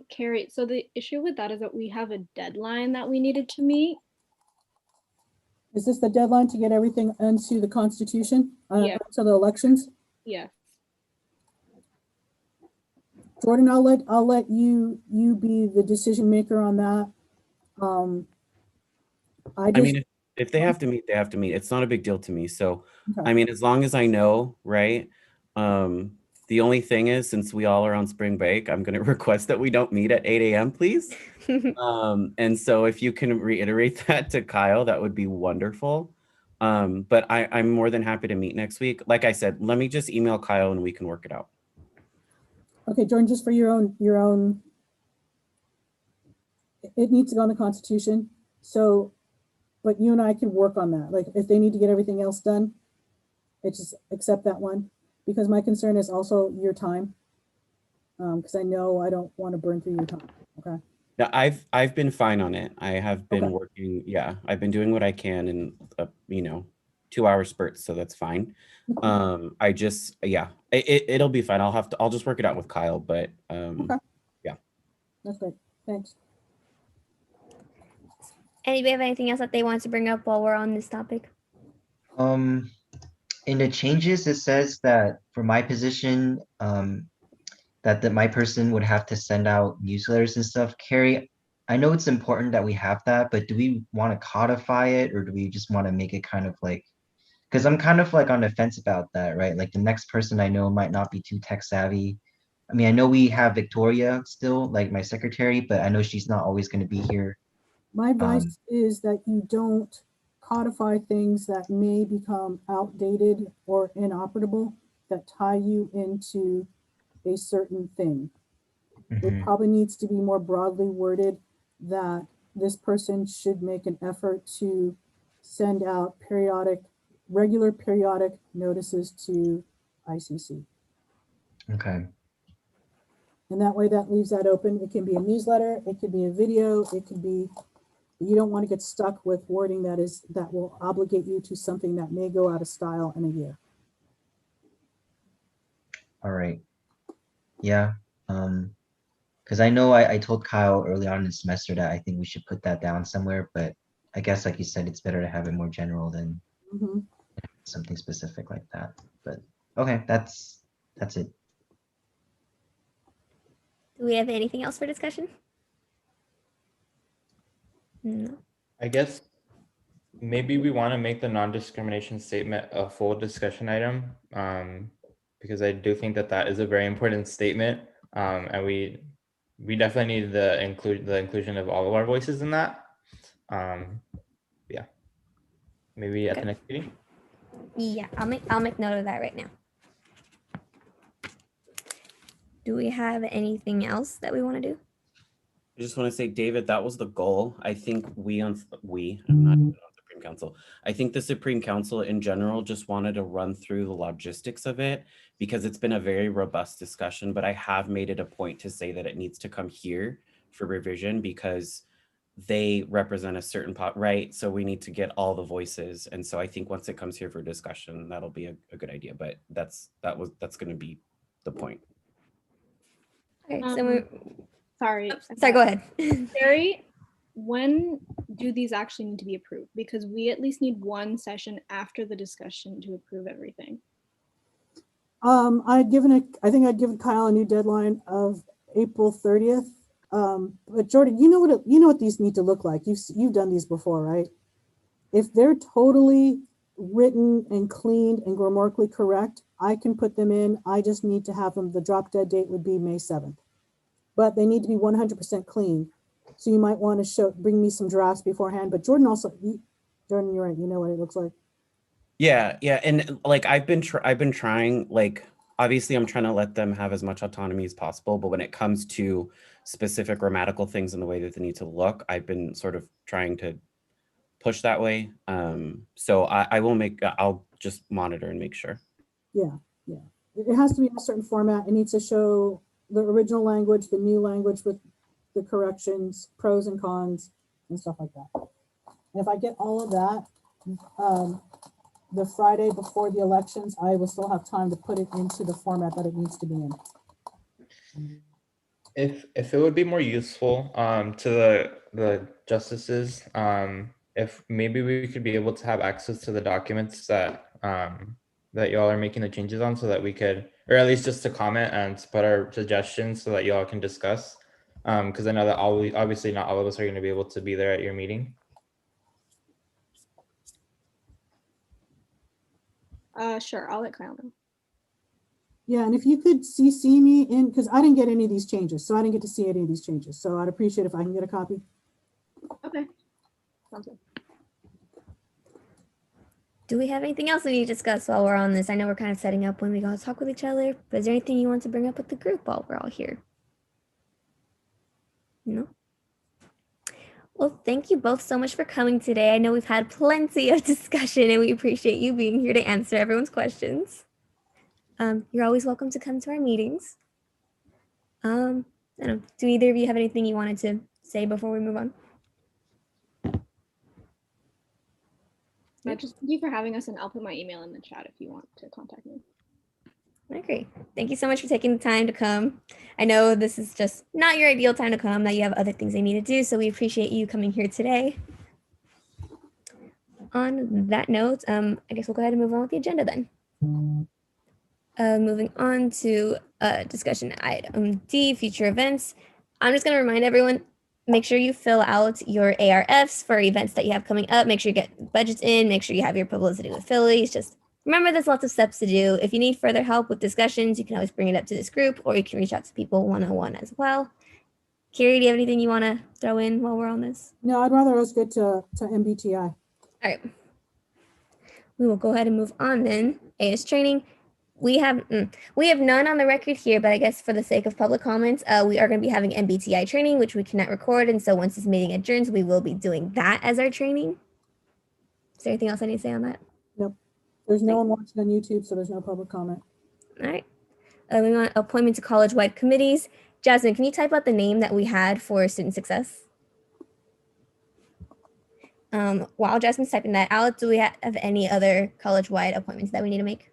Carrie, so the issue with that is that we have a deadline that we needed to meet. Is this the deadline to get everything into the Constitution? Yeah. To the elections? Yeah. Jordan, I'll let you be the decision maker on that. I mean, if they have to meet, they have to meet. It's not a big deal to me. So, Okay. I mean, as long as I know, right? The only thing is, since we all are on spring break, I'm going to request that we don't meet at 8 a.m., please. And so if you can reiterate that to Kyle, that would be wonderful. But I'm more than happy to meet next week. Like I said, let me just email Kyle and we can work it out. Okay, Jordan, just for your own, it needs to go on the Constitution. So, but you and I can work on that. Like if they need to get everything else done, it's just accept that one. Because my concern is also your time. Because I know I don't want to burn through your time. Okay. No, I've been fine on it. I have been Okay. working. Yeah, I've been doing what I can in 2-hour spurts, so that's fine. I just it'll be fine. I'll just work it out with Kyle, but Okay. yeah. That's great. Thanks. Anybody have anything else that they want to bring up while we're on this topic? In the changes, it says that for my position, that my person would have to send out newsletters and stuff. Carrie, I know it's important that we have that, but do we want to codify it, or do we just want to make it kind of like, because I'm kind of like on the fence about that, right? Like the next person I know might not be too tech savvy. I mean, I know we have Victoria still, like my secretary, but I know she's not always going to be here. My advice is that you don't codify things that may become outdated or inoperable that tie you into a certain thing. It probably needs to be more broadly worded that this person should make an effort to send out regular periodic notices to ICC. Okay. And that way that leaves that open. It can be a newsletter, it could be a video, it could be, you don't want to get stuck with wording that will obligate you to something that may go out of style in a year. All right. Yeah. Because I know I told Kyle early on in the semester that I think we should put that down somewhere, but I guess like you said, it's better to have it more general than something specific like that. But okay, that's it. Do we have anything else for discussion? No. I guess maybe we want to make the non-discrimination statement a full discussion item, because I do think that is a very important statement, and we definitely need the inclusion of all of our voices in that. Yeah, maybe at the next meeting. Yeah, I'll make note of that right now. Do we have anything else that we want to do? I just want to say, David, that was the goal. I think I'm not even on Supreme Council. I think the Supreme Council in general just wanted to run through the logistics of it because it's been a very robust discussion, but I have made it a point to say that it needs to come here for revision because they represent a certain pot, right? So we need to get all the voices. And so I think once it comes here for discussion, that'll be a good idea, but that's going to be the point. Okay, so we're sorry. Sorry, go ahead. Carrie, when do these actually need to be approved? Because we at least need one session after the discussion to approve everything. I think I'd given Kyle a new deadline of April 30th. But Jordan, you know what these need to look like. You've done these before, right? If they're totally written and cleaned and grammatically correct, I can put them in. I just need to have them. The drop dead date would be May 7th, but they need to be 100% clean. So you might want to bring me some drafts beforehand. But Jordan, you're right. You know what it looks like. Yeah, and like I've been trying. Like obviously, I'm trying to let them have as much autonomy as possible. But when it comes to specific grammatical things and the way that they need to look, I've been sort of trying to push that way. So I'll just monitor and make sure. Yeah. It has to be in a certain format. It needs to show the original language, the new language with the corrections, pros and cons, and stuff like that. And if I get all of that, the Friday before the elections, I will still have time to put it into the format that it needs to be in. If it would be more useful to the justices, if maybe we could be able to have access to the documents that y'all are making the changes on, so that we could, or at least just to comment and to put our suggestions so that y'all can discuss. Because I know that obviously not all of us are going to be able to be there at your meeting. Sure, I'll let Kyle know. Yeah, and if you could CC me in, because I didn't get any of these changes, so I didn't get to see any of these changes. So I'd appreciate if I can get a copy. Okay, sounds good. Do we have anything else we need to discuss while we're on this? I know we're kind of setting up when we go to talk with each other, but is there anything you want to bring up with the group while we're all here? No? Well, thank you both so much for coming today. I know we've had plenty of discussion and we appreciate you being here to answer everyone's questions. You're always welcome to come to our meetings. I don't know. Do either of you have anything you wanted to say before we move on? Just thank you for having us, and I'll put my email in the chat if you want to contact me. I agree. Thank you so much for taking the time to come. I know this is just not your ideal time to come, that you have other things they need to do, so we appreciate you coming here today. On that note, I guess we'll go ahead and move on with the agenda then. Moving on to discussion item D, future events. I'm just going to remind everyone, make sure you fill out your ARFs for events that you have coming up. Make sure you get budgets in. Make sure you have your publicity with Phillies. Just remember, there's lots of steps to do. If you need further help with discussions, you can always bring it up to this group, or you can reach out to people one-on-one as well. Kiri, do you have anything you want to throw in while we're on this? No, I'd rather us get to MBTI. All right. We will go ahead and move on then. AS training. We have none on the record here, but I guess for the sake of public comments, we are going to be having MBTI training, which we cannot record. And so once this meeting adjourns, we will be doing that as our training. Is there anything else I need to say on that? Nope. There's no one watching on YouTube, so there's no public comment. All right. We want appointment to college-wide committees. Jasmine, can you type out the name that we had for student success? While Jasmine's typing that out, do we have any other college-wide appointments that we need to make?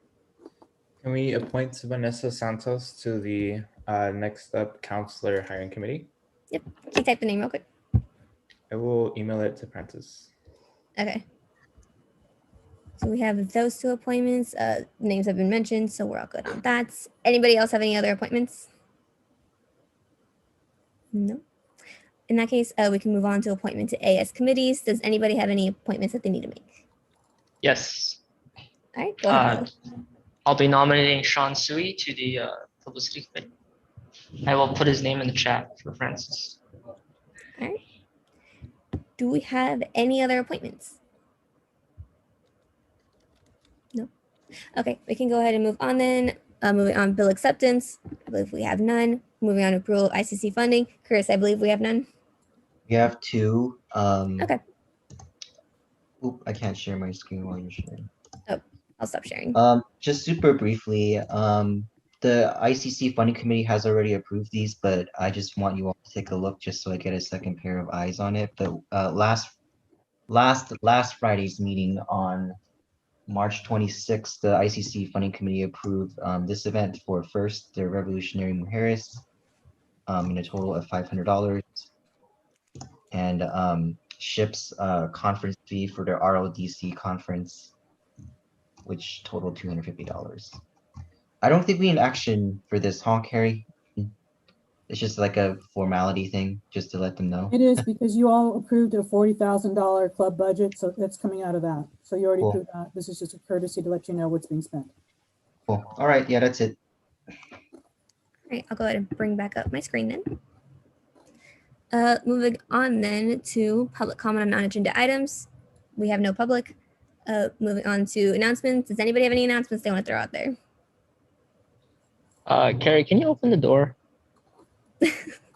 Can we appoint Vanessa Santos to the next up counselor hiring committee? Yep. Can you type the name real quick? I will email it to Prentice. Okay. So we have those two appointments. Names have been mentioned, so we're all good on that. Anybody else have any other appointments? No. In that case, we can move on to appointment to AS committees. Does anybody have any appointments that they need to make? Yes. All right, go ahead. I'll be nominating Sean Sui to the publicity committee. I will put his name in the chat for Francis. All right. Do we have any other appointments? No. Okay, we can go ahead and move on then. Moving on, bill acceptance. I believe we have none. Moving on to approval of ICC funding. Chris, I believe we have none. We have two. Okay. Oop, I can't share my screen while you're sharing. Oh, I'll stop sharing. Just super briefly, the ICC funding committee has already approved these, but I just want you all to take a look just so I get a second pair of eyes on it. But last Friday's meeting on March 26th, the ICC funding committee approved this event for first the Revolutionary Mujeres in a total of $500, and SHIP's conference fee for their RODC conference, which totaled $250. I don't think we need action for this, huh, Carrie? It's just like a formality thing, just to let them know. It is, because you all approved a $40,000 club budget, so that's coming out of that. So you already Cool. approved that. This is just a courtesy to let you know what's being spent. Cool. All right, yeah, that's it. All right, I'll go ahead and bring back up my screen then. Moving on then to public comment on non-agenda items. We have no public. Moving on to announcements. Does anybody have any announcements they want to throw out there? Carrie, can you open the door?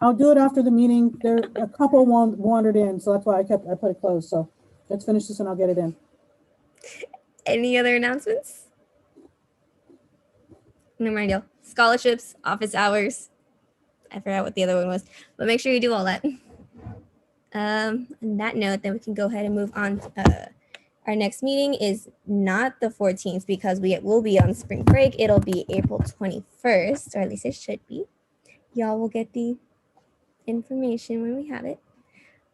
I'll do it after the meeting. There a couple wandered in, so that's why I put it closed. So let's finish this and I'll get it in. Any other announcements? No mind y'all. Scholarships, office hours. I forgot what the other one was, but make sure you do all that. On that note, then we can go ahead and move on. Our next meeting is not the 14th because we will be on spring break. It'll be April 21st, or at least it should be. Y'all will get the information when we have it.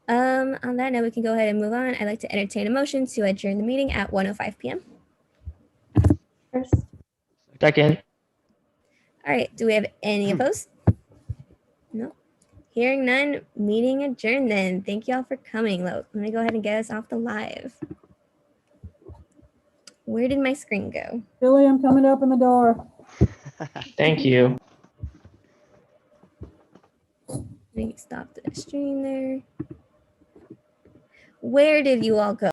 On that note, we can go ahead and move on. I'd like to entertain a motion to adjourn the meeting at 1:05 p.m. Second. All right, do we have any opposed? No. Hearing none, meeting adjourned then. Thank y'all for coming. Let me go ahead and get us off the live. Where did my screen go? Billy, I'm coming to open the door. Thank you. Let me stop the stream there. Where did you all go?